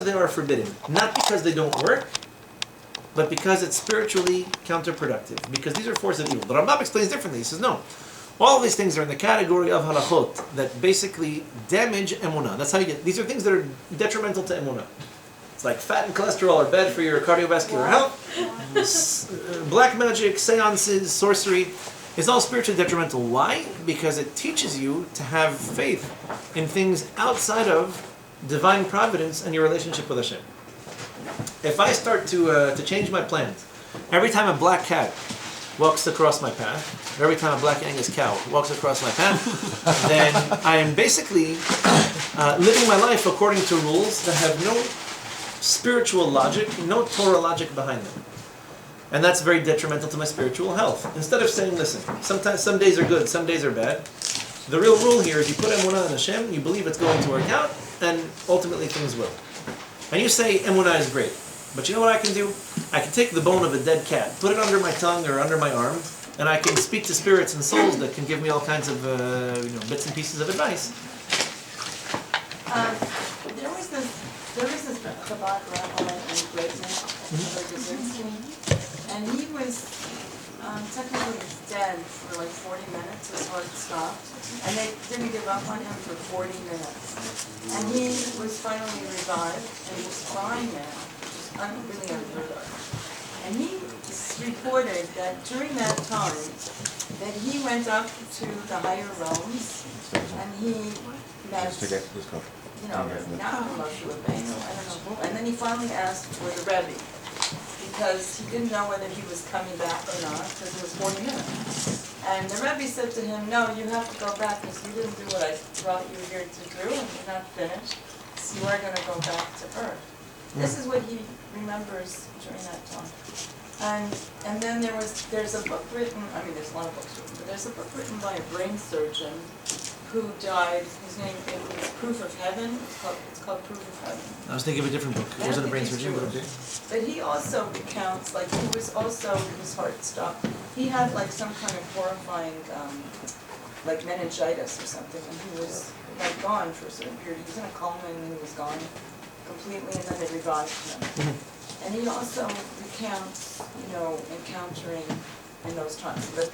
they are forbidden. Not because they don't work, but because it's spiritually counterproductive. Because these are forces of evil. The Rambam explains differently. He says, no. All these things are in the category of halachot that basically damage emunah. That's how you get. These are things that are detrimental to emunah. It's like fat and cholesterol are bad for your cardiovascular health. Black magic, seances, sorcery is all spiritually detrimental. Why? Because it teaches you to have faith in things outside of divine providence and your relationship with Hashem. If I start to change my plans, every time a black cat walks across my path, or every time a black Angus cow walks across my path, then I am basically living my life according to rules that have no spiritual logic, no Torah logic behind them. And that's very detrimental to my spiritual health. Instead of saying, listen, sometimes some days are good, some days are bad, the real rule here is you put emunah in Hashem, you believe it's going to work out, and ultimately things will. And you say emunah is great, but you know what I can do? I can take the bone of a dead cat, put it under my tongue or under my arm, and I can speak to spirits and souls that can give me all kinds of bits and pieces of advice. There was this Chabad rabbi in Britain, and he was technically dead for like 40 minutes. His heart stopped, and they didn't give up on him for 40 minutes. And he was finally revived, and he was crying now, which is really unheard of. And he reported that during that time, that he went up to the higher realms, and he met, not Moshe Rabbeinu, I don't know who, and then he finally asked for the Rebbe, because he didn't know whether he was coming back or not, because it was 40 minutes. And the Rebbe said to him, no, you have to go back, because you didn't do what I brought you here to do, and you're not finished, so you are going to go back to earth. This is what he remembers during that time. And then there's a book written, there's a lot of books written, but there's a book written by a brain surgeon who died. His name is Proof of Heaven. It's called Proof of Heaven. I was thinking of a different book. It wasn't a brain surgeon, but okay. But he also recounts, he was also, his heart stopped. He had some kind of horrifying, meningitis or something, and he was gone for a certain period. He was in a coma and he was gone completely, and then they revived him. And he also recounts, encountering in those times. But,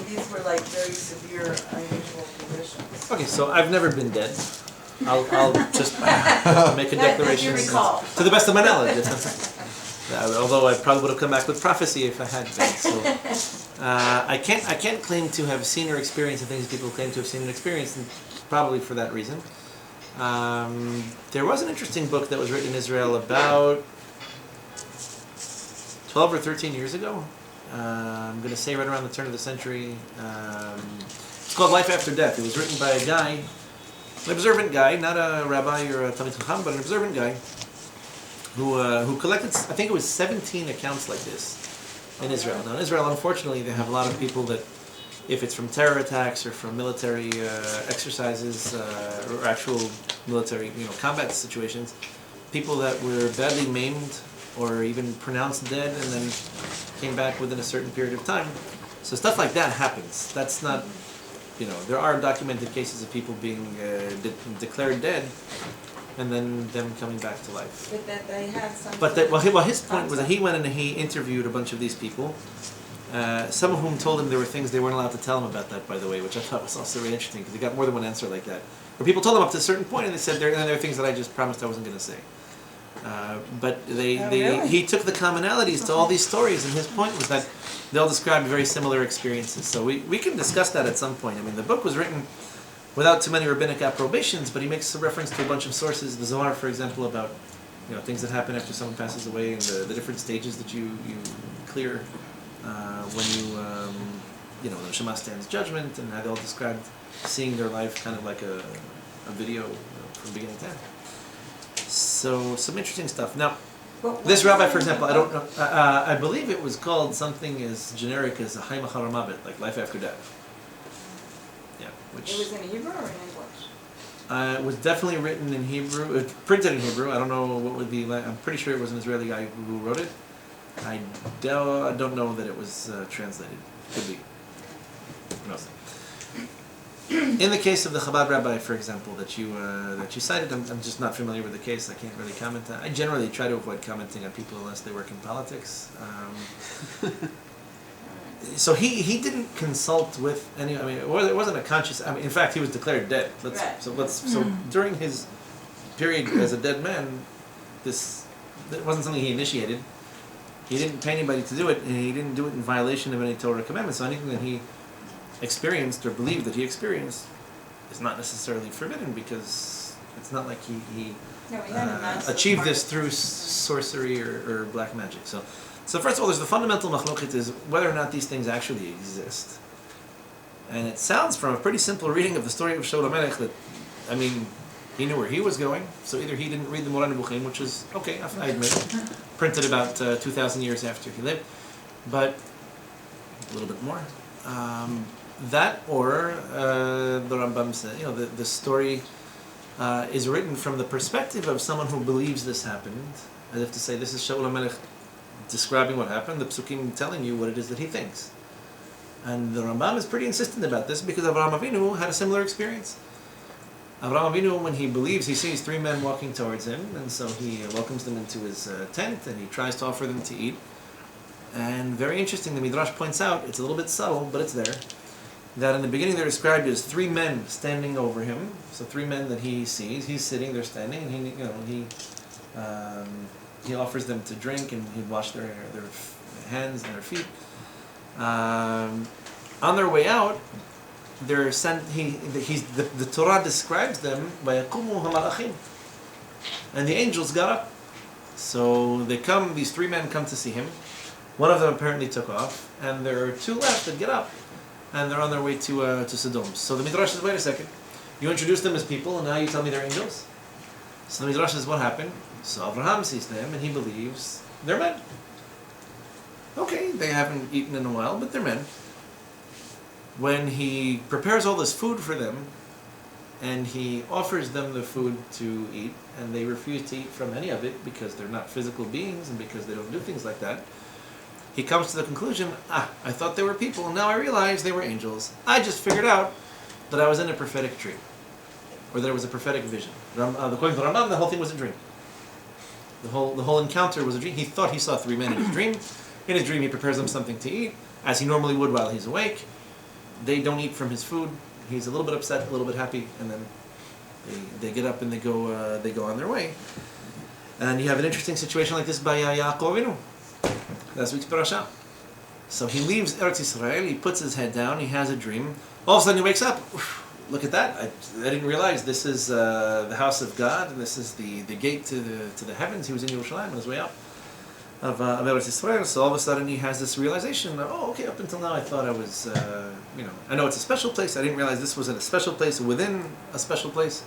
these were very severe, unusual conditions. Okay, so I've never been dead. I'll just make a declaration to the best of my knowledge. Although I probably would have come back with prophecy if I had been. So I can't claim to have seen or experienced the things people claim to have seen and experienced, and probably for that reason. There was an interesting book that was written in Israel about 12 or 13 years ago. I'm going to say right around the turn of the century. It's called Life After Death. It was written by a guy, an observant guy, not a rabbi or a Talmid Chacham, but an observant guy who collected, I think it was 17 accounts like this in Israel. Now in Israel, unfortunately, they have a lot of people that, if it's from terror attacks or from military exercises or actual military combat situations, people that were badly maimed or even pronounced dead and then came back within a certain period of time. So stuff like that happens. That's not, there are documented cases of people being declared dead and then them coming back to life. But that they had some... But his point was that he went and he interviewed a bunch of these people, some of whom told him there were things they weren't allowed to tell him about that, by the way, which I thought was also really interesting, because he got more than one answer like that. Where people told him up to a certain point and they said, there are things that I just promised I wasn't going to say. But he took the commonalities to all these stories, and his point was that they all described very similar experiences. So we can discuss that at some point. The book was written without too many rabbinic approbations, but he makes a reference to a bunch of sources. The Zohar, for example, about things that happen after someone passes away, and the different stages that you clear when the Shema stands judgment, and how they all described seeing their life kind of like a video from beginning to end. So some interesting stuff. Now, this rabbi, for example, I don't know. I believe it was called something as generic as a Hayim Achar Mavet, like life after death. Yeah, which it was in Hebrew or in English? It was definitely written in Hebrew, printed in Hebrew. I don't know what would be. I'm pretty sure it was an Israeli guy who wrote it. I don't know that it was translated. Could be. Who knows? In the case of the Chabad rabbi, for example, that you cited, I'm just not familiar with the case. I can't really comment. I generally try to avoid commenting on people unless they work in politics. So he didn't consult with any. I mean, it wasn't a conscious. I mean, in fact, he was declared dead. So during his period as a dead man, that wasn't something he initiated. He didn't pay anybody to do it, and he didn't do it in violation of any Torah commandments. So anything that he experienced or believed that he experienced is not necessarily forbidden, because it's not like he achieved this through sorcery or black magic. So first of all, there's the fundamental machloket is whether or not these things actually exist. And it sounds from a pretty simple reading of the story of Shaul Hamelekh that, I mean, he knew where he was going, so either he didn't read the Moreh Nevuchim, which is, okay, I admit, printed about 2,000 years after he lived, but a little bit more. That or the Rambam said, the story is written from the perspective of someone who believes this happened, as if to say, this is Shaul Hamelekh describing what happened, the Psukim telling you what it is that he thinks. And the Rambam is pretty insistent about this because Avraham Avinu had a similar experience. Avraham Avinu, when he believes, he sees three men walking towards him, and so he welcomes them into his tent, and he tries to offer them to eat. And very interesting, the Midrash points out, it's a little bit subtle, but it's there, that in the beginning they're described as three men standing over him. So three men that he sees, he's sitting, they're standing, and he offers them to drink, and he'd wash their hands and their feet. On their way out, they're sent. The Torah describes them by yaqumu hamalachim, and the angels got up. So they come. These three men come to see him. One of them apparently took off, and there are two left that get up, and they're on their way to Sodom. So the Midrash says, "Wait a second, you introduced them as people, and now you tell me they're angels." So the Midrash says, "What happened?" So Avraham sees them, and he believes they're men. Okay, they haven't eaten in a while, but they're men. When he prepares all this food for them, and he offers them the food to eat, and they refuse to eat from any of it because they're not physical beings and because they don't do things like that, he comes to the conclusion, I thought they were people, and now I realize they were angels. I just figured out that I was in a prophetic dream, or there was a prophetic vision. According to the Rambam, the whole thing was a dream. The whole encounter was a dream. He thought he saw three men in his dream. In his dream, he prepares them something to eat, as he normally would while he's awake. They don't eat from his food. He's a little bit upset, a little bit happy, and then they get up and they go on their way. And you have an interesting situation like this by Yaakov Avinu, last week's parasha. So he leaves Eretz Yisrael. He puts his head down. He has a dream. All of a sudden, he wakes up. Look at that! I didn't realize this is the house of God, and this is the gate to the heavens. He was in Yerushalayim on his way up of Eretz Yisrael. So all of a sudden he has this realization. Okay, up until now I thought I was, I know it's a special place. I didn't realize this was in a special place within a special place.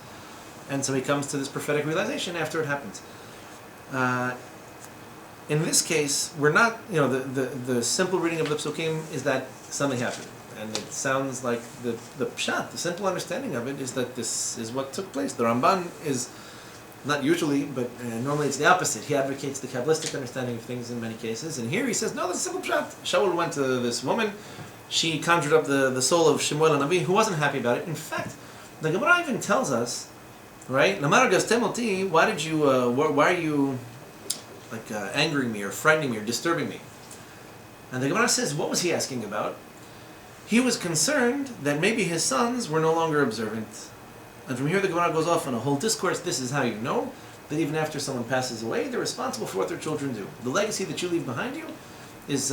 And so he comes to this prophetic realization after it happens. In this case, we're not, the simple reading of the Psukim is that something happened. And it sounds like the pshat, the simple understanding of it is that this is what took place. The Ramban is, not usually, but normally it's the opposite. He advocates the Kabbalistic understanding of things in many cases. And here he says, no, that's a simple pshat. Shaul went to this woman. She conjured up the soul of Shemuel and Nabi, who wasn't happy about it. In fact, the Gemara even tells us, right? Why are you angering me or frightening me or disturbing me? And the Gemara says, what was he asking about? He was concerned that maybe his sons were no longer observant. And from here the Gemara goes off on a whole discourse. This is how you know that even after someone passes away, they're responsible for what their children do. The legacy that you leave behind you is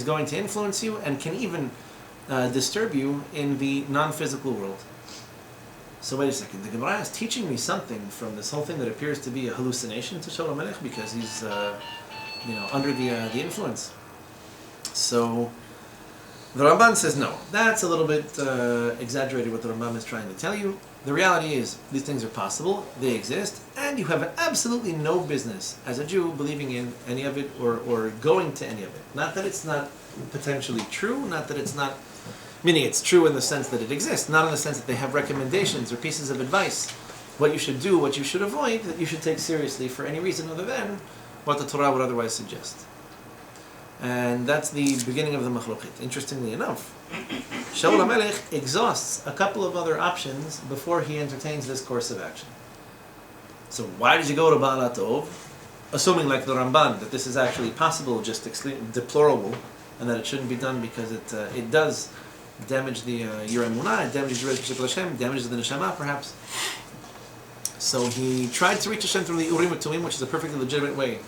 going to influence you and can even disturb you in the non-physical world. So wait a second, the Gemara is teaching me something from this whole thing that appears to be a hallucination to Shaul Hamelekh because he's under the influence. So the Ramban says no, that's a little bit exaggerated what the Ramban is trying to tell you. The reality is, these things are possible, they exist, and you have absolutely no business as a Jew believing in any of it or going to any of it. Not that it's not potentially true, not that it's not, meaning it's true in the sense that it exists, not in the sense that they have recommendations or pieces of advice, what you should do, what you should avoid, that you should take seriously for any reason other than what the Torah would otherwise suggest. And that's the beginning of the machloket. Interestingly enough, Shaul Hamelekh exhausts a couple of other options before he entertains this course of action. So why did you go to Baal HaTov? Assuming, like the Ramban, that this is actually possible, just deplorable, and that it shouldn't be done because it does damage the your emunah, it damages your relationship with Hashem, damages the neshama, perhaps. So he tried to reach Hashem through the Urim and Tumim, which is a perfectly legitimate way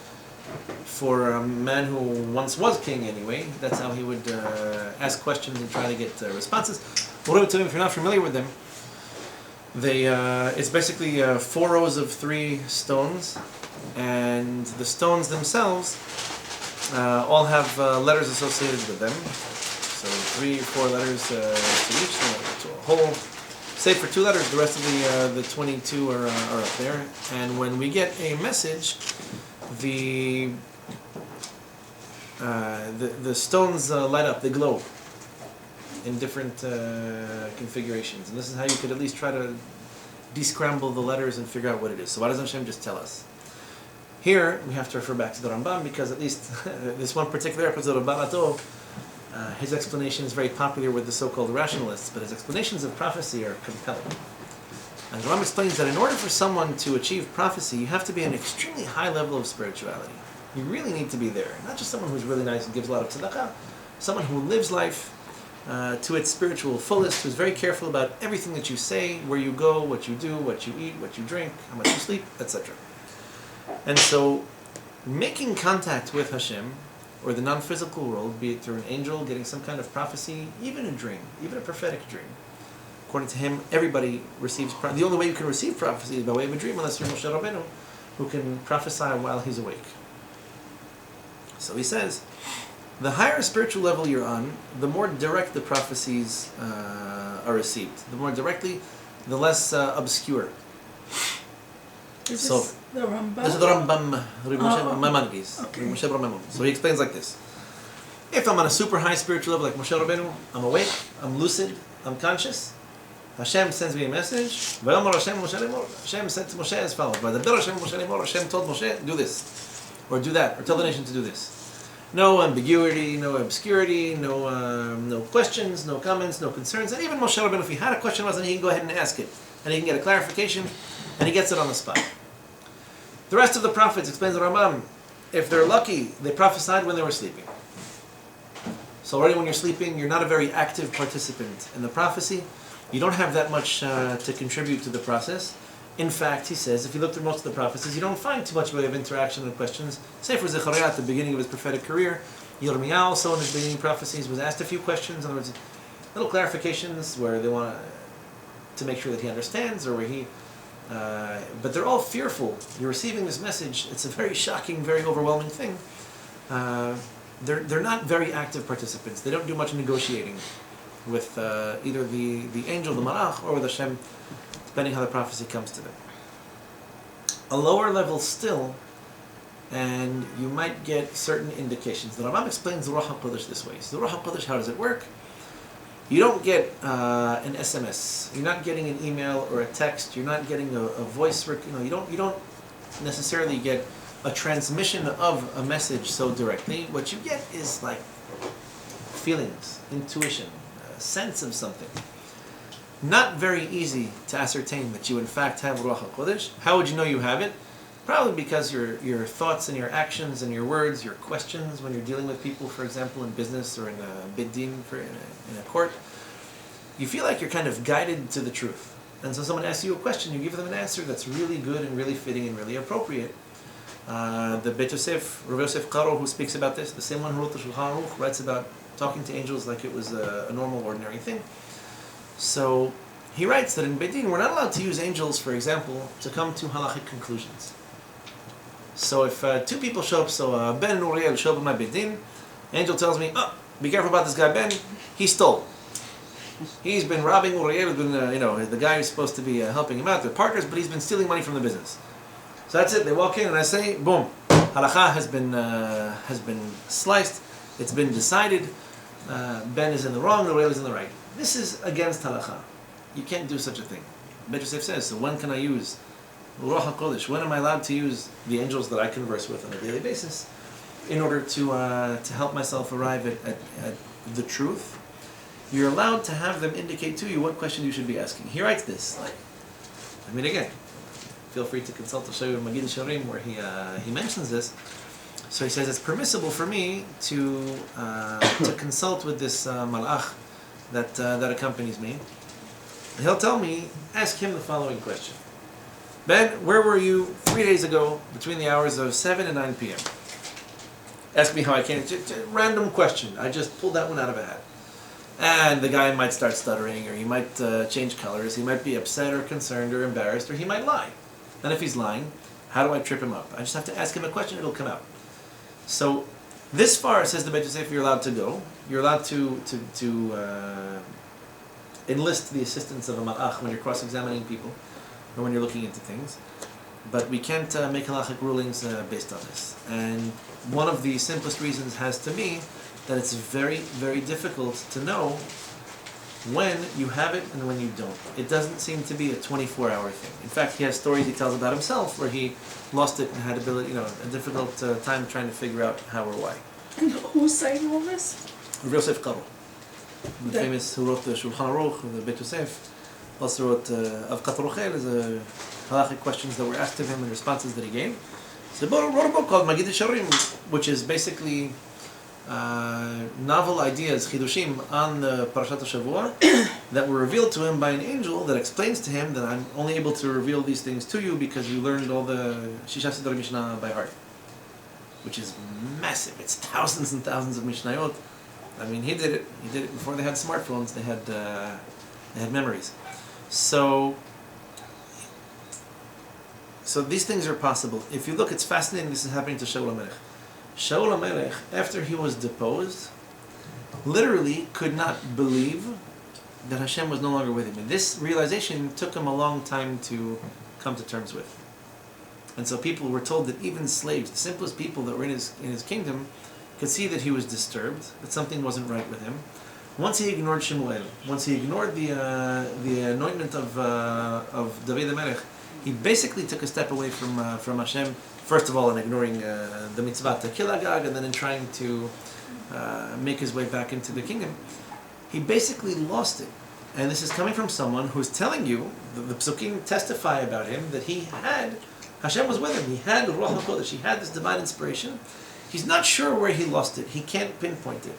for a man who once was king anyway. That's how he would ask questions and try to get responses. Urim and Tumim, if you're not familiar with them, it's basically 4 rows of 3 stones, and the stones themselves all have letters associated with them. So 3 or 4 letters to each, to a whole. Save for 2 letters, the rest of the 22 are up there. And when we get a message, the stones light up, they glow in different configurations. And this is how you could at least try to descramble the letters and figure out what it is. So why doesn't Hashem just tell us? Here, we have to refer back to the Rambam, because at least this one particular episode of Baal HaTov, his explanation is very popular with the so-called rationalists, but his explanations of prophecy are compelling. And the Rambam explains that in order for someone to achieve prophecy, you have to be at an extremely high level of spirituality. You really need to be there. Not just someone who's really nice and gives a lot of tzedakah, someone who lives life to its spiritual fullest, who's very careful about everything that you say, where you go, what you do, what you eat, what you drink, how much you sleep, etc. And so, making contact with Hashem, or the non-physical world, be it through an angel, getting some kind of prophecy, even a dream, even a prophetic dream. According to him, everybody receives the only way you can receive prophecy is by way of a dream, unless you're Moshe Rabbeinu, who can prophesy while he's awake. So he says, the higher spiritual level you're on, the more direct the prophecies are received. The more directly, the less obscure. Is So, this the Rambam? this is the Rambam, Maimonides. okay. So he explains like this. If I'm on a super high spiritual level like Moshe Rabbeinu, I'm awake, I'm lucid, I'm conscious, Hashem sends me a message. Hashem said to Moshe as follows. Hashem told Moshe, do this, or do that, or tell the nation to do this. No ambiguity, no obscurity, no questions, no comments, no concerns. And even Moshe Rabbeinu, if he had a question, he can go ahead and ask it, and he can get a clarification, and he gets it on the spot. The rest of the prophets, explains the Rambam, if they're lucky, they prophesied when they were sleeping. So already when you're sleeping, you're not a very active participant in the prophecy. You don't have that much to contribute to the process. In fact, he says, if you look through most of the prophecies, you don't find too much way of interaction and questions. Say for Zechariah at the beginning of his prophetic career, Yirmiyahu also in his beginning prophecies was asked a few questions, in other words, little clarifications where they want to make sure that he understands, or where he... but they're all fearful. You're receiving this message. It's a very shocking, very overwhelming thing. They're not very active participants. They don't do much negotiating with either the angel, the malach, or with Hashem, depending how the prophecy comes to them. A lower level still, and you might get certain indications. The Rambam explains the Ruach HaKodesh this way. So the Ruach HaKodesh, how does it work? You don't get an SMS. You're not getting an email or a text. You're not getting a voice. You don't necessarily get a transmission of a message so directly. What you get is like feelings, intuition, a sense of something. Not very easy to ascertain that you in fact have Ruach HaKodesh. How would you know you have it? Probably because your thoughts and your actions and your words, your questions when you're dealing with people, for example, in business or in a bid din, in a court, you feel like you're kind of guided to the truth. And so someone asks you a question, you give them an answer that's really good and really fitting and really appropriate. The Beit Yosef, Rav Yosef Karo, who speaks about this, the same one who wrote the Shulchan Aruch, writes about talking to angels like it was a normal, ordinary thing. So he writes that in Beit Din, we're not allowed to use angels, for example, to come to halachic conclusions. So if 2 people show up, so Ben and Uriel show up in my Beit Din, angel tells me, oh, be careful about this guy Ben, he stole. He's been robbing Uriel, been, the guy who's supposed to be helping him out, they're partners, but he's been stealing money from the business. So that's it, they walk in and I say, boom, halakha has been sliced, it's been decided, Ben is in the wrong, Uriel is in the right. This is against halakha. You can't do such a thing. Beit Yosef says, so when can I use Ruach HaKodesh? When am I allowed to use the angels that I converse with on a daily basis? in order to help myself arrive at the truth, you're allowed to have them indicate to you what question you should be asking. He writes this. Again, feel free to consult the Shaul Hamelekh where he mentions this. So he says it's permissible for me to consult with this malach that accompanies me. He'll tell me, ask him the following question. Ben, where were you 3 days ago between the hours of 7 and 9 p.m.? Ask me how I can. Random question. I just pulled that one out of a hat. And the guy might start stuttering, or he might change colors. He might be upset or concerned or embarrassed, or he might lie. And if he's lying, how do I trip him up? I just have to ask him a question, it'll come out. So this far, says the Beit Yosef, you're allowed to go. You're allowed to enlist the assistance of a malach when you're cross-examining people, or when you're looking into things. But we can't make halachic rulings based on this. And one of the simplest reasons has to be that it's very, very difficult to know when you have it and when you don't. It doesn't seem to be a 24-hour thing. In fact, he has stories he tells about himself where he lost it and had a difficult time trying to figure out how or why. And who's saying all this? Rav Yosef Karo, the famous who wrote the Shulchan Aruch, the Beit Yosef, also wrote Avkat Rochel, is a halachic questions that were asked of him and responses that he gave. So he wrote a book called Magid Sharim, which is basically novel ideas, chidushim, on the Parashat Shavua that were revealed to him by an angel that explains to him that I'm only able to reveal these things to you because you learned all the Shisha Siddur Mishnah by heart, which is massive. It's thousands and thousands of Mishnayot. I mean, he did it before they had smartphones. They had memories. So these things are possible. If you look, it's fascinating. This is happening to Shaul Hamelekh. Shaul Hamelekh, after he was deposed, literally could not believe that Hashem was no longer with him. And this realization took him a long time to come to terms with. And so people were told that even slaves, the simplest people that were in his kingdom, could see that he was disturbed, that something wasn't right with him. Once he ignored Shemuel, once he ignored the anointment of David HaMelech, he basically took a step away from Hashem. First of all, in ignoring the mitzvah to kill Agag, and then in trying to make his way back into the kingdom, he basically lost it. And this is coming from someone who's telling you, the Psukim testify about him, that Hashem was with him. He had Ruach HaKodesh. He had this divine inspiration. He's not sure where he lost it. He can't pinpoint it.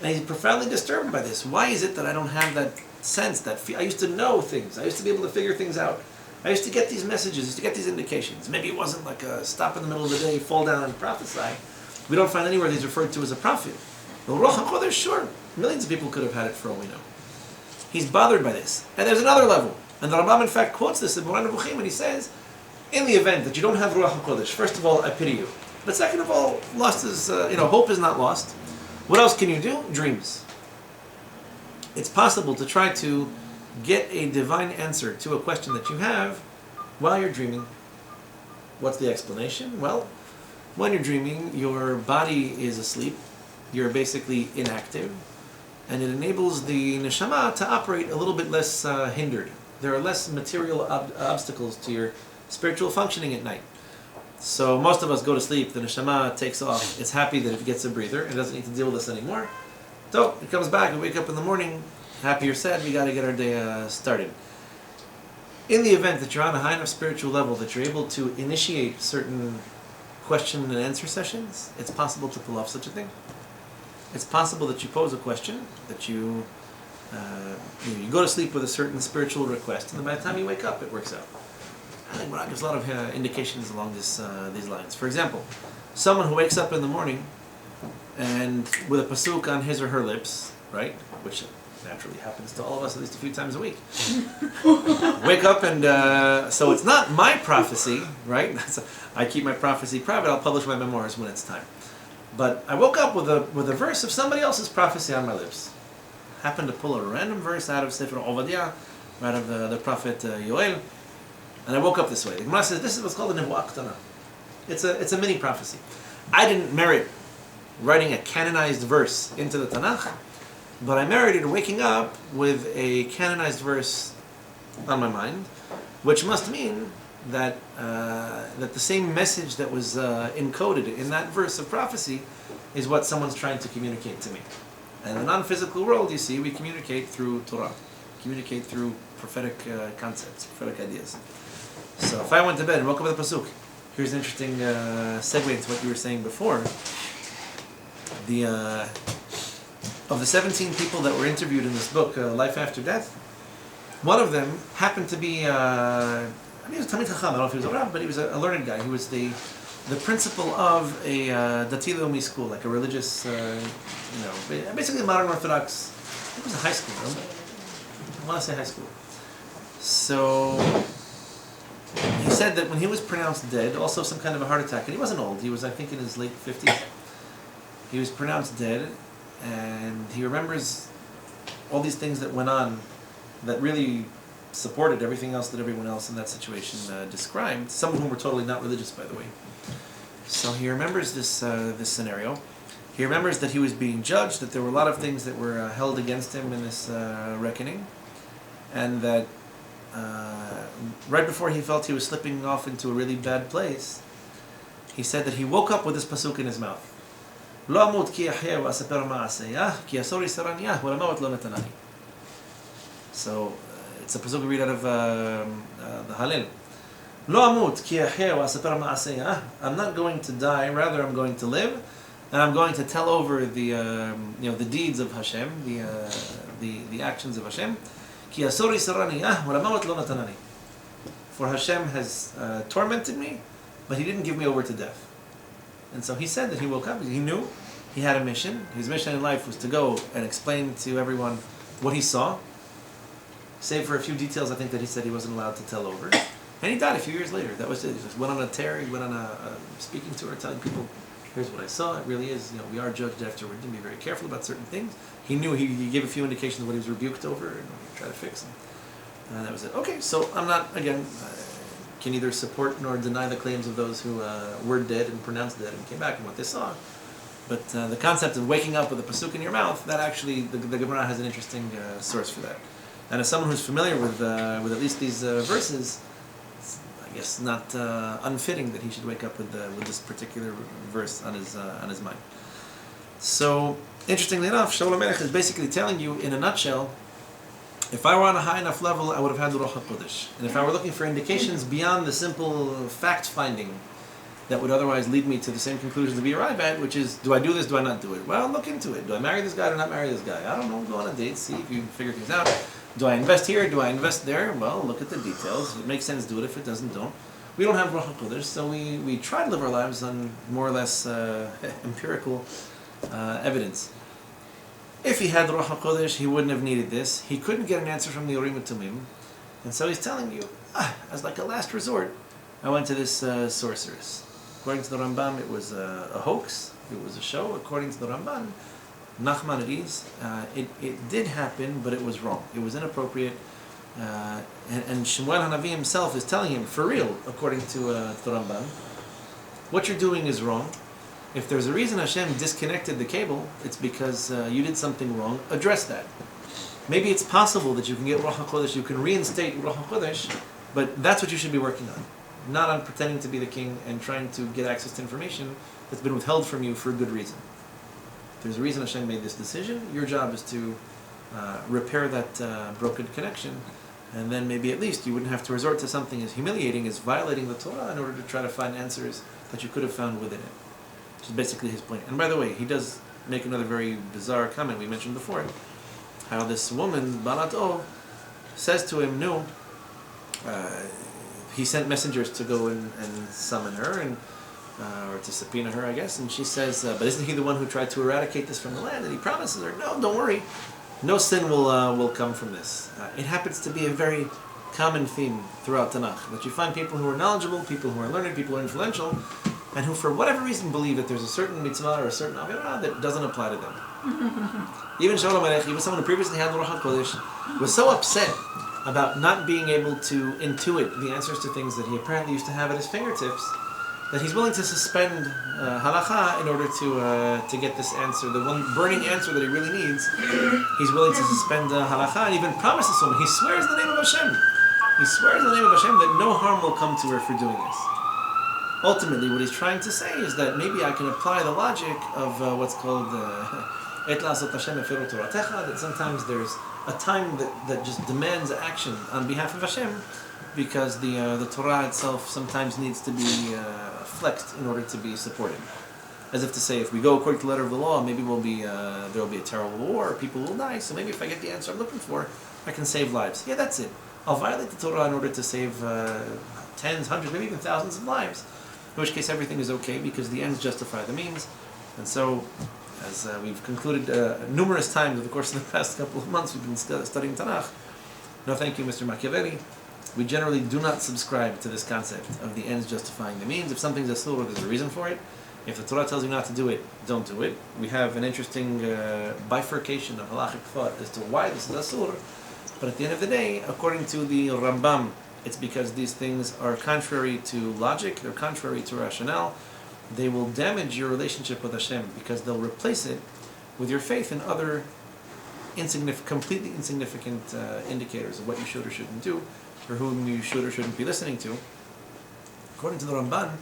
And he's profoundly disturbed by this. Why is it that I don't have that sense, I used to know things. I used to be able to figure things out. I used to get these messages, I used to get these indications. Maybe it wasn't like a stop in the middle of the day, fall down and prophesy. We don't find anywhere that he's referred to as a prophet. Well, Ruach HaKodesh, sure. Millions of people could have had it for all we know. He's bothered by this. And there's another level. And the Rambam, in fact, quotes this in Moran Nevuchim, and he says, in the event that you don't have Ruach HaKodesh, first of all, I pity you. But second of all, hope is not lost. What else can you do? Dreams. It's possible to try to get a divine answer to a question that you have while you're dreaming. What's the explanation? Well, when you're dreaming, your body is asleep. You're basically inactive. And it enables the neshama to operate a little bit less hindered. There are less material obstacles to your spiritual functioning at night. So most of us go to sleep, the neshama takes off, it's happy that it gets a breather, it doesn't need to deal with us anymore. So it comes back, we wake up in the morning, happy or sad, we got to get our day started. In the event that you're on a high enough spiritual level that you're able to initiate certain question and answer sessions, it's possible to pull off such a thing. It's possible that you pose a question, that you go to sleep with a certain spiritual request, and then by the time you wake up, it works out. I think there's a lot of indications along these lines. For example, someone who wakes up in the morning and with a pasuk on his or her lips, right, which naturally happens to all of us at least a few times a week. Wake up and so it's not my prophecy, right? I keep my prophecy private. I'll publish my memoirs when it's time. But I woke up with a verse of somebody else's prophecy on my lips. Happened to pull a random verse out of Sefer Obadiah, out of the prophet Yoel. And I woke up this way. The Gemara says this is what's called a nevuah TaNa. It's a mini prophecy. I didn't merit writing a canonized verse into the Tanakh, but I merited waking up with a canonized verse on my mind, which must mean that that the same message that was encoded in that verse of prophecy is what someone's trying to communicate to me. And in the non-physical world, you see, we communicate through Torah, communicate through prophetic concepts, prophetic ideas. So if I went to bed and woke up with a pasuk, here's an interesting segue into what you were saying before. Of the 17 people that were interviewed in this book, Life After Death, one of them happened to be, he was Talmid Chacham, I don't know if he was a Rav, but he was a learned guy. He was the principal of a Dati Leumi school, like a religious, basically a modern Orthodox, it was a high school, no? I want to say high school. So he said that when he was pronounced dead, also some kind of a heart attack, and he wasn't old, he was I think in his late 50s, he was pronounced dead, and he remembers all these things that went on that really supported everything else that everyone else in that situation described, some of whom were totally not religious, by the way. So he remembers this scenario. He remembers that he was being judged, that there were a lot of things that were held against him in this reckoning, and that right before he felt he was slipping off into a really bad place, he said that he woke up with this pasuk in his mouth. לא אמות כי אחיה ואספר מעשיה, כי אסור יסרניה, ולמוות לא נתנני. So it's a pasuk we read out of the Hallel. לא אמות כי אחיה ואספר מעשיה. I'm not going to die, rather I'm going to live, and I'm going to tell over the deeds of Hashem, the actions of Hashem. כי אסור יסרניה, ולמוות לא נתנני. For Hashem has tormented me, but He didn't give me over to death. And so he said that he woke up, he knew he had a mission. His mission in life was to go and explain to everyone what he saw. Save for a few details, I think, that he said he wasn't allowed to tell over. And he died a few years later. That was it. He just went on a tear, he went on a speaking tour, telling people, here's what I saw. It really is, we are judged afterward, and be very careful about certain things. He knew, he gave a few indications of what he was rebuked over, and he tried to fix them. And that was it. Okay, so I'm not, again, can neither support nor deny the claims of those who were dead and pronounced dead and came back and what they saw. But the concept of waking up with a pasuk in your mouth, that actually, the Gemara has an interesting source for that. And as someone who's familiar with at least these verses, it's, I guess, not unfitting that he should wake up with this particular verse on his mind. So, interestingly enough, Shaul Hamelekh is basically telling you, in a nutshell, if I were on a high enough level, I would have had the Ruach HaKodesh. And if I were looking for indications beyond the simple fact-finding that would otherwise lead me to the same conclusion that we arrive at, which is, do I do this, do I not do it? Well, look into it. Do I marry this guy or not marry this guy? I don't know, go on a date, see if you figure things out. Do I invest here, do I invest there? Well, look at the details. If it makes sense, do it. If it doesn't, don't. We don't have Ruach HaKodesh, so we try to live our lives on more or less empirical evidence. If he had the Ruach HaKodesh, he wouldn't have needed this. He couldn't get an answer from the Urim and Tumim. And so he's telling you, as like a last resort, I went to this sorceress. According to the Rambam, it was a hoax. It was a show. According to the Ramban, Nachmanides, it did happen, but it was wrong. It was inappropriate. And Shemuel Hanavi himself is telling him, for real, according to the Rambam, what you're doing is wrong. If there's a reason Hashem disconnected the cable, it's because you did something wrong. Address that. Maybe it's possible that you can get Ruach HaKodesh, you can reinstate Ruach HaKodesh, but that's what you should be working on. Not on pretending to be the king and trying to get access to information that's been withheld from you for a good reason. If there's a reason Hashem made this decision, your job is to repair that broken connection, and then maybe at least you wouldn't have to resort to something as humiliating as violating the Torah in order to try to find answers that you could have found within it. Which is basically his point. And by the way, he does make another very bizarre comment we mentioned before, how this woman, Balat O, says to him, no, he sent messengers to go and summon her, and or to subpoena her, I guess, and she says, but isn't he the one who tried to eradicate this from the land? And he promises her, no, don't worry, no sin will come from this. It happens to be a very common theme throughout Tanakh, that you find people who are knowledgeable, people who are learned, people who are influential, and who for whatever reason believe that there's a certain mitzvah or a certain avirah that doesn't apply to them. Even Shaul Hamelekh, even someone who previously had the Ruach HaKodesh, was so upset about not being able to intuit the answers to things that he apparently used to have at his fingertips, that he's willing to suspend halacha in order to get this answer, the one burning answer that he really needs. He's willing to suspend halacha and even promises someone. He swears in the name of Hashem He swears in the name of Hashem that no harm will come to her for doing this. Ultimately, what he's trying to say is that maybe I can apply the logic of what's called Et la'asot Hashem efiru toratecha, that sometimes there's a time that just demands action on behalf of Hashem, because the Torah itself sometimes needs to be flexed in order to be supported. As if to say, if we go according to the letter of the law, maybe there will be a terrible war, people will die, so maybe if I get the answer I'm looking for, I can save lives. Yeah, that's it. I'll violate the Torah in order to save tens, hundreds, maybe even thousands of lives. In which case everything is okay because the ends justify the means. And so, as we've concluded numerous times over the course of the past couple of months, we've been studying Tanakh. No, thank you, Mr. Machiavelli. We generally do not subscribe to this concept of the ends justifying the means. If something's asur, there's a reason for it. If the Torah tells you not to do it, don't do it. We have an interesting bifurcation of halachic thought as to why this is asur. But at the end of the day, according to the Rambam, it's because these things are contrary to logic, they're contrary to rationale. They will damage your relationship with Hashem because they'll replace it with your faith in other completely insignificant indicators of what you should or shouldn't do, or whom you should or shouldn't be listening to. According to the Ramban,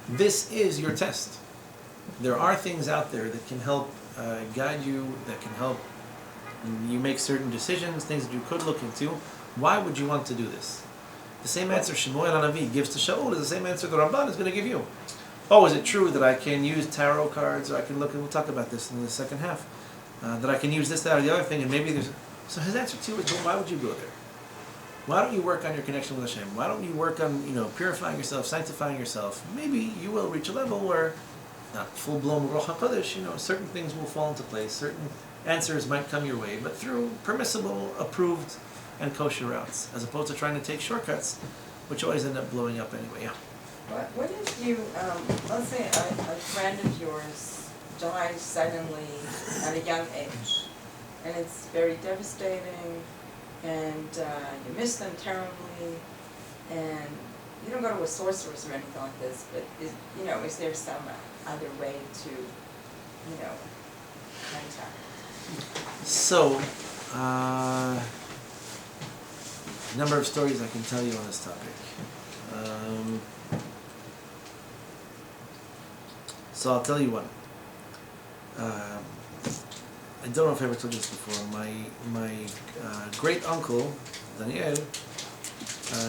this is your test. There are things out there that can help guide you, that can help you make certain decisions, things that you could look into. Why would you want to do this? The same answer Shemuel HaNavi gives to Shaul is the same answer the Ramban is going to give you. Oh, is it true that I can use tarot cards, or I can look, and we'll talk about this in the second half, that I can use this, that, or the other thing, and maybe there's... So his answer to you is, well, why would you go there? Why don't you work on your connection with Hashem? Why don't you work on, purifying yourself, sanctifying yourself? Maybe you will reach a level where, not full-blown Ruach HaKodesh, certain things will fall into place, certain answers might come your way, but through permissible, approved, and kosher routes, as opposed to trying to take shortcuts, which always end up blowing up anyway. Yeah. What if you, let's say a friend of yours dies suddenly at a young age, and it's very devastating, and you miss them terribly, and you don't go to a sorceress or anything like this, but is there some other way to, contact? So, a number of stories I can tell you on this topic. So I'll tell you one. I don't know if I ever told you this before. My great uncle Daniel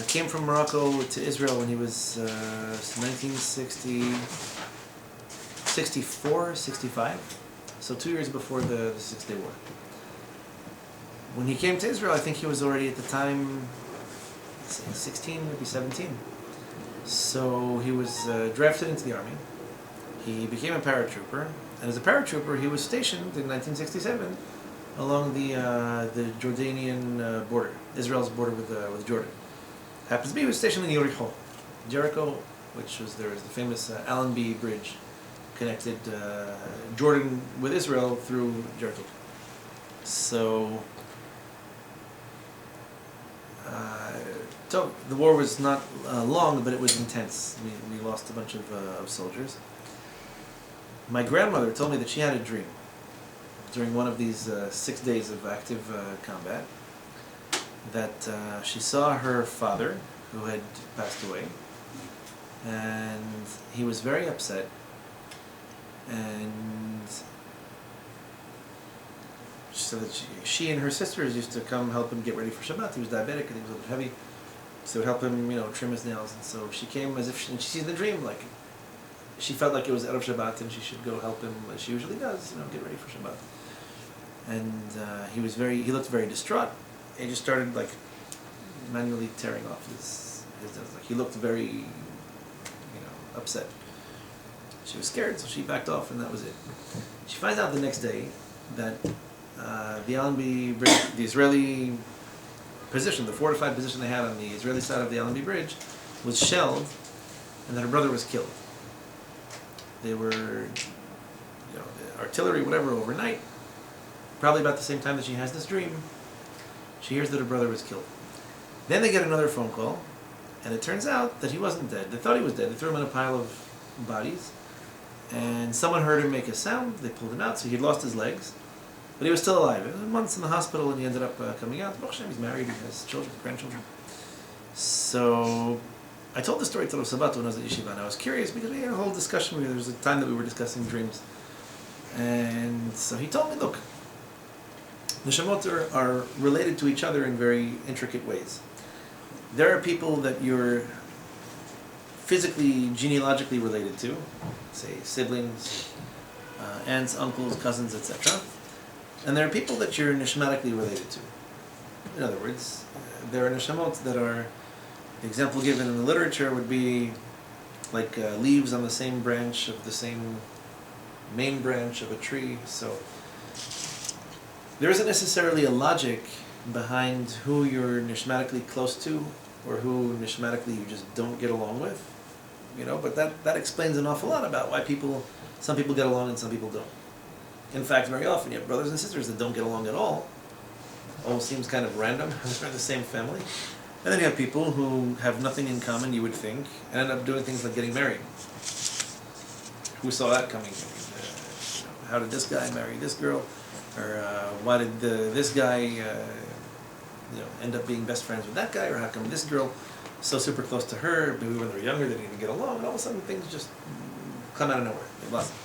came from Morocco to Israel when he was 64, 65. So 2 years before the 6 Day War. When he came to Israel, I think he was already at the time 16, maybe 17. So he was drafted into the army. He became a paratrooper, and as a paratrooper, he was stationed in 1967 along the Jordanian border, Israel's border with Jordan. Happens to be he was stationed in Jericho, which was there was the famous Allenby Bridge, connected Jordan with Israel through Jericho. So the war was not long, but it was intense. We lost a bunch of soldiers. My grandmother told me that she had a dream during one of these 6 days of active combat, that she saw her father, who had passed away, and he was very upset, and she said that she and her sisters used to come help him get ready for Shabbat. He was diabetic and he was a little heavy, so they would help him, trim his nails. And so she came as if and she sees the dream, like she felt like it was Erev Shabbat and she should go help him as she usually does, get ready for Shabbat. And he looked very distraught. He just started like manually tearing off his nails. Like he looked very, upset. She was scared, so she backed off, and that was it. She finds out the next day that the Allenby Bridge, the Israeli position, the fortified position they had on the Israeli side of the Allenby Bridge, was shelled, and that her brother was killed. They were, the artillery, whatever, overnight. Probably about the same time that she has this dream, she hears that her brother was killed. Then they get another phone call, and it turns out that he wasn't dead. They thought he was dead. They threw him in a pile of bodies, and someone heard him make a sound. They pulled him out, so he'd lost his legs, but he was still alive. It was months in the hospital, and he ended up coming out. Baruch Hashem, he's married, he has children, grandchildren. So I told the story to Rav Sabat when I was at Yeshiva, and I was curious because we had a whole discussion. There was a time that we were discussing dreams. And so he told me, look, the Neshama are related to each other in very intricate ways. There are people that you're physically, genealogically related to, say siblings, aunts, uncles, cousins, etc. And there are people that you're neshmatically related to. In other words, there are neshamot that are, the example given in the literature would be like leaves on the same branch of the same main branch of a tree. So there isn't necessarily a logic behind who you're nishmatically close to or who nishmatically you just don't get along with, but that explains an awful lot about why some people get along and some people don't. In fact, very often you have brothers and sisters that don't get along at all. Almost seems kind of random. They're the same family. And then you have people who have nothing in common, you would think, and end up doing things like getting married. Who saw that coming? How did this guy marry this girl? Or why did this guy end up being best friends with that guy? Or how come this girl so super close to her, maybe when they were younger they didn't even get along, and all of a sudden things just come out of nowhere. They blossom.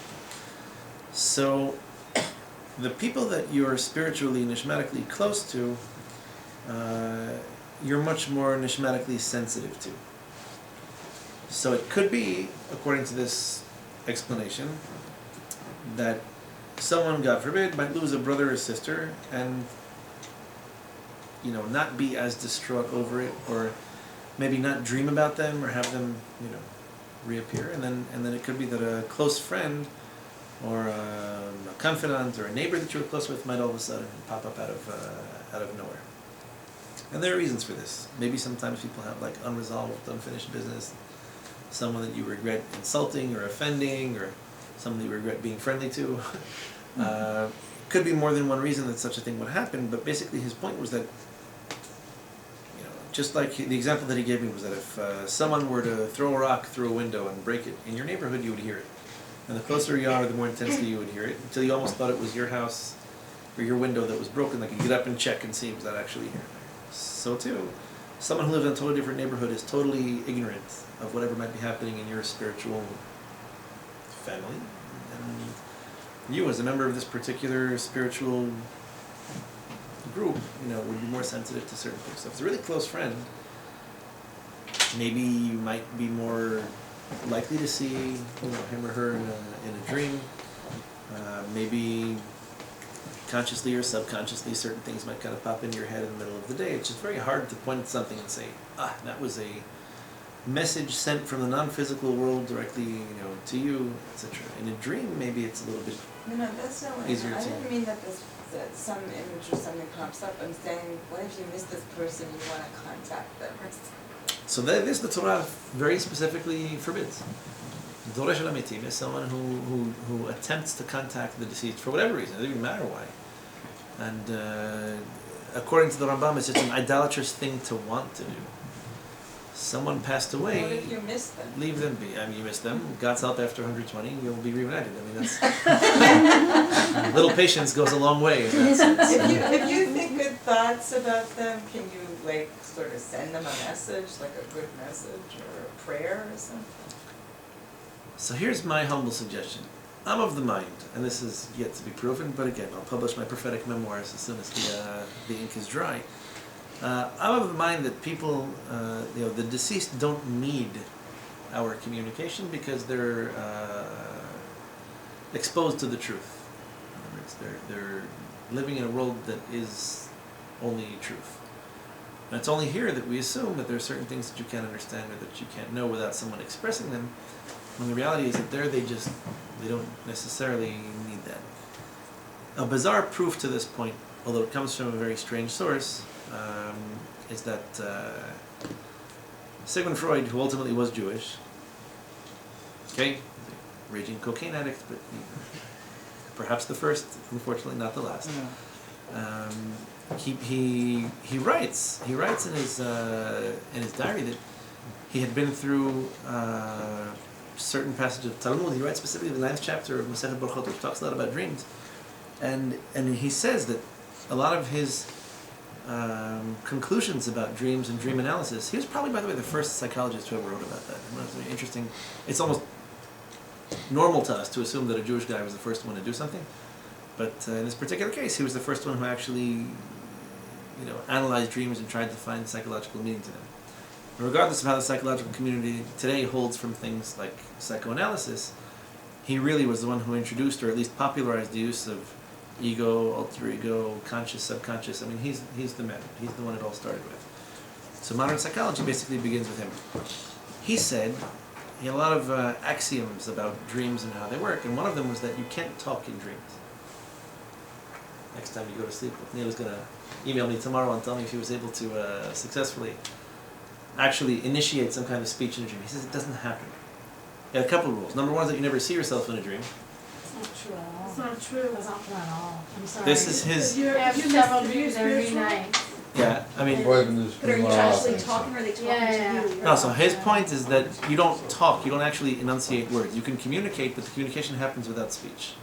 So the people that you're spiritually, nishmatically close to, you're much more nishmatically sensitive to. So it could be, according to this explanation, that someone, God forbid, might lose a brother or sister and not be as distraught over it, or maybe not dream about them or have them reappear, and then it could be that a close friend or a confidant or a neighbor that you were close with might all of a sudden pop up out of nowhere. And there are reasons for this. Maybe sometimes people have like unresolved, unfinished business, someone that you regret insulting or offending, or someone that you regret being friendly to. Could be more than one reason that such a thing would happen, but basically his point was that, just like the example that he gave me was that if someone were to throw a rock through a window and break it, in your neighborhood you would hear it. And the closer you are, the more intensely you would hear it, until you almost thought it was your house or your window that was broken, like you get up and check and see, was that actually here? So too, someone who lives in a totally different neighborhood is totally ignorant of whatever might be happening in your spiritual family. And you, as a member of this particular spiritual group, would be more sensitive to certain things. So if it's a really close friend, maybe you might be more likely to see him or her in a dream. Maybe consciously or subconsciously certain things might kind of pop into your head in the middle of the day. It's just very hard to point at something and say, that was a message sent from the non-physical world directly to you, etc. In a dream, maybe it's a little bit that's not what easier I to... didn't mean that some image or something pops up. I'm saying, what if you miss this person and you want to contact them? So this the Torah very specifically forbids. Doresh al Amitim is someone who attempts to contact the deceased for whatever reason. It doesn't even matter why. And according to the Rambam, it's just an idolatrous thing to want to do. Someone passed away. What if you miss them? Leave them be. You miss them. God's help, after 120, you'll be reunited. That's little patience goes a long way. In that sense. If you think good thoughts about them, can you sort of send them a message, like a good message or a prayer or something? So here's my humble suggestion. I'm of the mind, and this is yet to be proven, but again, I'll publish my prophetic memoirs as soon as the ink is dry. I'm of the mind that people, the deceased don't need our communication because they're exposed to the truth. In other words, they're living in a world that is only truth. And it's only here that we assume that there are certain things that you can't understand or that you can't know without someone expressing them, when the reality is that they don't necessarily need that. A bizarre proof to this point, although it comes from a very strange source, is that Sigmund Freud, who ultimately was Jewish, raging cocaine addict, but perhaps the first, unfortunately not the last. He writes in his diary that he had been through certain passages of Talmud. He writes specifically the 9th chapter of Masechet Brachot, which talks a lot about dreams, and he says that a lot of his conclusions about dreams and dream analysis. He was probably, by the way, the first psychologist who ever wrote about that. It's very interesting. It's almost normal to us to assume that a Jewish guy was the first one to do something, but in this particular case, he was the first one who actually, analyzed dreams and tried to find psychological meaning to them. And regardless of how the psychological community today holds from things like psychoanalysis, he really was the one who introduced, or at least popularized, the use of ego, alter ego, conscious, subconscious. I mean, he's the man. He's the one it all started with. So modern psychology basically begins with him. He said, he had a lot of axioms about dreams and how they work, and one of them was that you can't talk in dreams. Next time you go to sleep, Neil is going to email me tomorrow and tell me if he was able to successfully actually initiate some kind of speech in a dream. He says it doesn't happen. He had a couple of rules. Number one is that you never see yourself in a dream. It's not true at all. It's not true. That's not true at all. I'm sorry. This is his... You're, I have you're several mis- dreams you're every spiritual? night. Yeah, I mean... But are you actually talking or are they talking to you? No, so his point is that you don't talk, you don't actually enunciate words. You can communicate, but the communication happens without speech.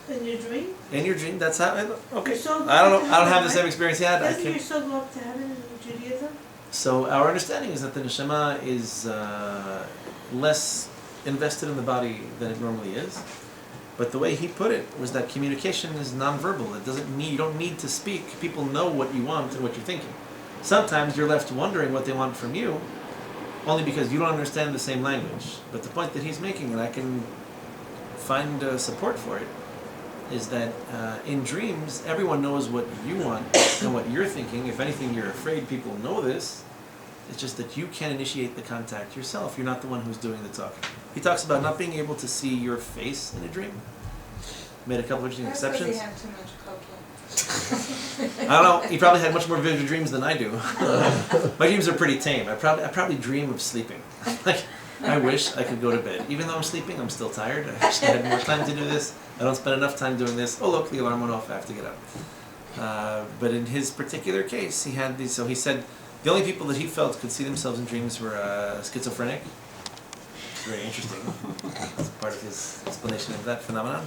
In your dream? In your dream, that's how... Okay, You're so I don't know, good I don't have at the it, same experience he had. I Doesn't your can't... soul go up to heaven in Judaism? So our understanding is that the neshama is less invested in the body than it normally is. But the way he put it was that communication is nonverbal. It doesn't need, you don't need to speak. People know what you want and what you're thinking. Sometimes you're left wondering what they want from you, only because you don't understand the same language. But the point that he's making, and I can find support for it, is that in dreams, everyone knows what you want and what you're thinking. If anything, you're afraid people know this. It's just that you can't initiate the contact yourself. You're not the one who's doing the talking. He talks about not being able to see your face in a dream. Made a couple of interesting That's because exceptions. he had too much cocaine. I don't know. He probably had much more vivid dreams than I do. My dreams are pretty tame. I probably dream of sleeping. Like, I wish I could go to bed. Even though I'm sleeping, I'm still tired. I wish I had more time to do this. I don't spend enough time doing this. Oh, look, the alarm went off. I have to get up. But in his particular case, he had these. So he said the only people that he felt could see themselves in dreams were schizophrenic. It's very interesting. It's part of his explanation of that phenomenon.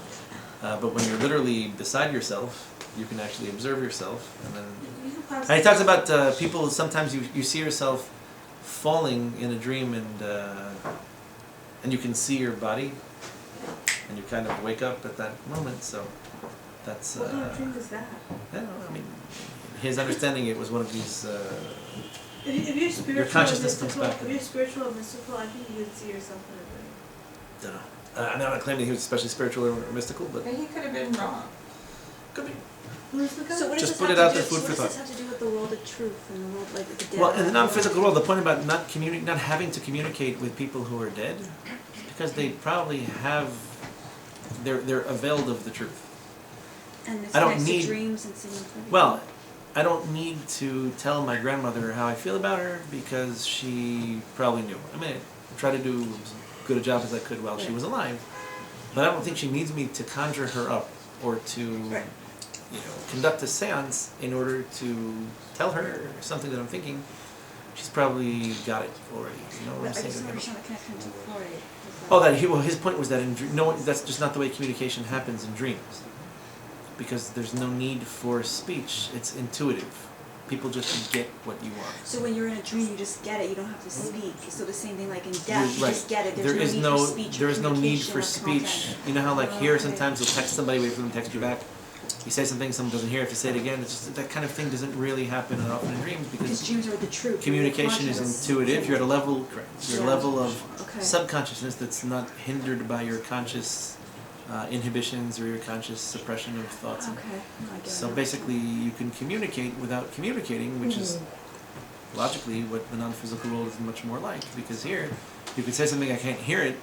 But when you're literally beside yourself, you can actually observe yourself. And then, and he talks about people, sometimes you see yourself falling in a dream and you can see your body and you kind of wake up at that moment. So that's... What kind of dream is that? I mean, his understanding it was one of these... If you're spiritual, your consciousness comes back. If you're spiritual and mystical, I think you would see yourself in a dream. Don't know. I'm not claiming he was especially spiritual or mystical, but But he could have been wrong. could be. Who's the guy? So what does Just this put have it to out do? there, food So for what does this thought. have to do with the world of truth and the world like the dead? Well, in the non-physical world, the point about not having to communicate with people who are dead, because they probably have, they're availed of the truth. And this I don't connects need- to dreams and seeing things. Well, I don't need to tell my grandmother how I feel about her because she probably knew. I mean, I tried to do as good a job as I could while she was alive, but I don't think she needs me to conjure her up or to, Right. conduct a seance in order to tell her something that I'm thinking. She's probably got it already. You know what But I'm I just saying? don't understand the connection to Florida. Oh, his point was that no, that's just not the way communication happens in dreams. Because there's no need for speech. It's intuitive. People just get what you want. So when you're in a dream, you just get it. You don't have to speak. So the same thing like in death, you just get it. There's There is no need for speech. there is no need communication for or speech. content. You know how like Oh, here okay. sometimes you'll text somebody, wait for them to text you back. You say something, someone doesn't hear. If you say it again, it's just that kind of thing doesn't really happen often in dreams Because because dreams are the truth. communication is intuitive. You're at a level, correct? You're at a Yeah. level of Okay. subconsciousness that's not hindered by your conscious inhibitions or your conscious suppression of thoughts. Okay. I get So it. basically, you can communicate without communicating, which is logically what the non-physical world is much more like. Because here, you could say something, I can't hear it.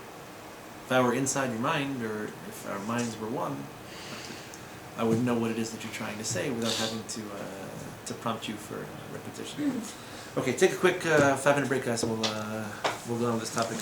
If I were inside your mind, or if our minds were one, I would know what it is that you're trying to say without having to prompt you for repetition. Okay, take a quick 5-minute break, guys, and we'll go on with this topic.